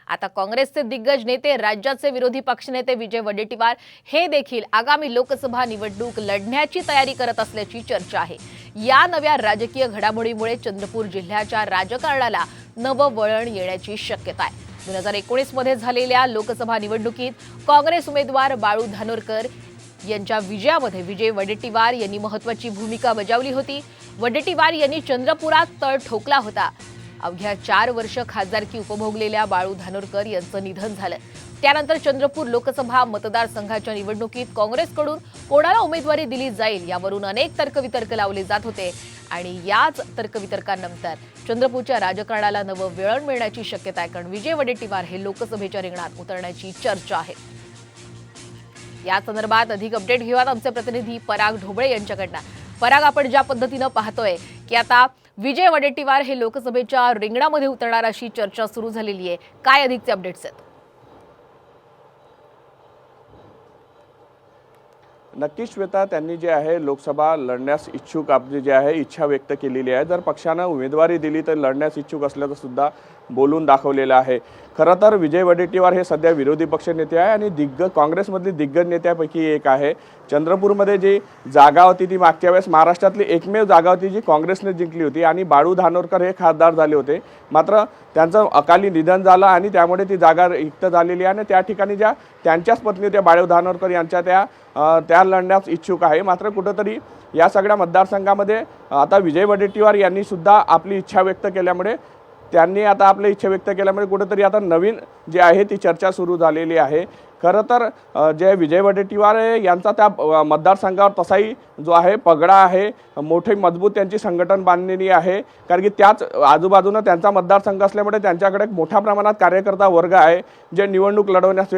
आता काँग्रेसचे दिग्गज नेते, राज्याचे विरोधी पक्षनेते विजय वडेट्टीवार हे देखील आगामी लोकसभा निवडणूक लढण्याची तयारी करत असल्याची चर्चा आहे। या नव्या राजकीय घडामोडीमुळे चंद्रपूर जिल्ह्याच्या राजकारणाला नवं वळण येण्याची शक्यता आहे। 2019 मध्ये झालेल्या लोकसभा निवडणुकीत काँग्रेस उमेदवार बाळू धानोरकर यांच्या विजयामध्ये विजय वडेट्टीवार यांनी महत्त्वाची भूमिका बजावली होती। वडेट्टीवार यांनी चंद्रपुरात तळ ठोकला होता। अवघ्या 4 वर्ष खासदारकी उपभोगलेल्या बाळू धानोरकर यांचं निधन झालं। त्यानंतर चंद्रपूर लोकसभा मतदारसंघाच्या निवडणुकीत काँग्रेसकडून कोणाला उमेदवारी दिली जाईल यावरून अनेक तर्कवितर्क लावले जात होते आणि याच तर्कवितर्कानंतर चंद्रपूरच्या राजकारणाला नवं वळण मिळण्याची शक्यता आहे, कारण विजय वडेट्टीवार हे लोकसभेच्या रिंगणात उतरण्याची चर्चा आहे। या संदर्भात अधिक अपडेट घेऊयात आमचे प्रतिनिधी पराग ढोबळे यांच्याकडनं। पराग, आपण ज्या पद्धतीने पाहतोय की आता विजय वडेट्टीवार हे लोकसभेच्या रिंगणामध्ये उतरणार अशी चर्चा सुरू झालेली आहे, काय अधिकचे अपडेट्स आहेत? नक्कीच श्वेता, त्यांनी जे आहे लोकसभा लढण्यास इच्छुक आपली जे आहे इच्छा व्यक्त केलेली आहे। जर पक्षानं उमेदवारी दिली तर लढण्यास इच्छुक असल्याचं सुद्धा बोलून दाखवलेलं आहे। खरं तर विजय वडेट्टीवार हे सध्या विरोधी पक्षनेते आहे आणि काँग्रेसमधली दिग्गज नेत्यापैकी एक आहे। चंद्रपूरमध्ये जी जागा होती ती मागच्या वेळेस महाराष्ट्रातली एकमेव जागा होती जी काँग्रेसने जिंकली होती आणि बाळू धानोरकर हे खासदार झाले होते। मात्र त्यांचं अकाली निधन झालं आणि त्यामुळे ती जागा रिक्त झालेली आहे आणि त्या ठिकाणी ज्या त्यांच्याच पत्नी होत्या बाळू धानोरकर यांच्या त्या लढण्यास इच्छुक आहे। मात्र कुठंतरी या सगळ्या मतदारसंघामध्ये आता विजय वडेट्टीवार यांनी सुद्धा आपली इच्छा व्यक्त केल्यामुळे कुठंतरी आता नवीन जे आहे ती चर्चा सुरू झालेली आहे। खरं तर जे विजय वडेट्टीवार यांचा त्या मतदारसंघावर तसाही जो आहे पगडा आहे, मोठे मजबूत त्यांची संघटन बांधलेली आहे, कारण की त्याच आजूबाजूनं त्यांचा मतदारसंघ असल्यामुळे त्यांच्याकडे मोठ्या प्रमाणात कार्यकर्ता वर्ग आहे जे निवडणूक लढवण्यास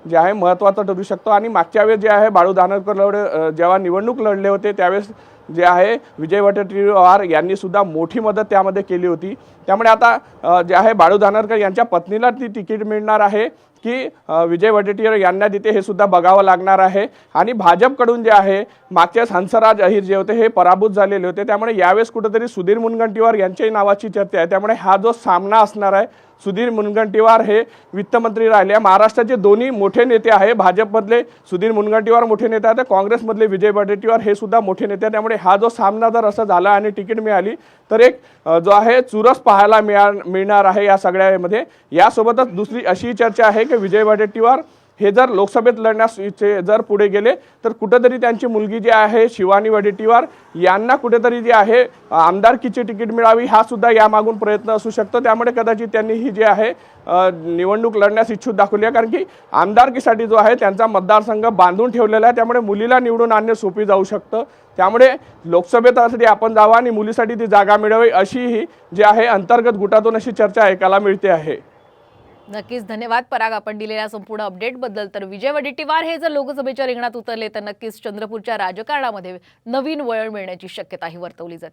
जे आहे महत्त्वाचं ठरू शकतो। आणि मागच्या वेळेस जे आहे बाळू धानोरकर जेव्हा निवडणूक लढले होते त्यावेळेस जे आहे विजय वडेट्टीवार यांनी सुद्धा मोठी मदत त्यामध्ये केली होती। त्यामुळे आता जे आहे बाळू धानोरकर यांच्या पत्नीला ती तिकीट मिळणार आहे की विजय वडेट्टीवार यांना देते हे सुद्धा बघावं लागणार आहे। आणि भाजपकडून जे आहे मागच्याच हंसराज अहिर जे होते हे पराभूत झालेले होते, त्यामुळे यावेळेस कुठेतरी सुधीर मुनगंटीवार यांच्याही नावाची चर्चा आहे। त्यामुळे हा जो सामना असणार आहे, सुधीर मुनगंटीवार हे वित्तमंत्री राहिले, महाराष्ट्राचे दोन्ही मोठे नेते आहे, भाजपमधले सुधीर मुनगंटीवार मोठे नेते आहेत, काँग्रेसमधले विजय वडेट्टीवार हे सुद्धा मोठे नेते आहेत। त्यामुळे हा जो सामना जर असा झाला आणि तिकीट मिळाली तर एक जो आहे चुरस पाहायला मिळणार आहे या सगळ्यामध्ये। यासोबतच दुसरी अशी चर्चा आहे की विजय वडेट्टीवार हे जर लोकसभेत लढण्यास जर पुढे गेले तर कुठेतरी त्यांची मुलगी जी आहे शिवानी वडेट्टीवार यांना कुठेतरी जे आहे आमदारकीची तिकीट मिळावी हा सुद्धा यामागून प्रयत्न असू शकतो। त्यामुळे कदाचित त्यांनी ही जे आहे निवडणूक लढण्यास इच्छुक दाखवली आहे, कारण की आमदारकीसाठी जो आहे त्यांचा मतदारसंघ बांधून ठेवलेला आहे, त्यामुळे मुलीला निवडून आणणे सोपी जाऊ शकतं। त्यामुळे लोकसभेसाठी आपण जावं आणि मुलीसाठी ती जागा मिळावी अशी ही जी आहे अंतर्गत गुटातून अशी चर्चा ऐकायला मिळते आहे। नक्कीच धन्यवाद पराग, आपण दिलेल्या संपूर्ण अपडेट बद्दल। तर विजय वडेट्टीवार हे जर लोकसभेच्या रिंगणात उतरले तर नक्कीच चंद्रपूरच्या राजकारणामध्ये नवीन वळण मिळण्याची शक्यताही वर्तवली जाते।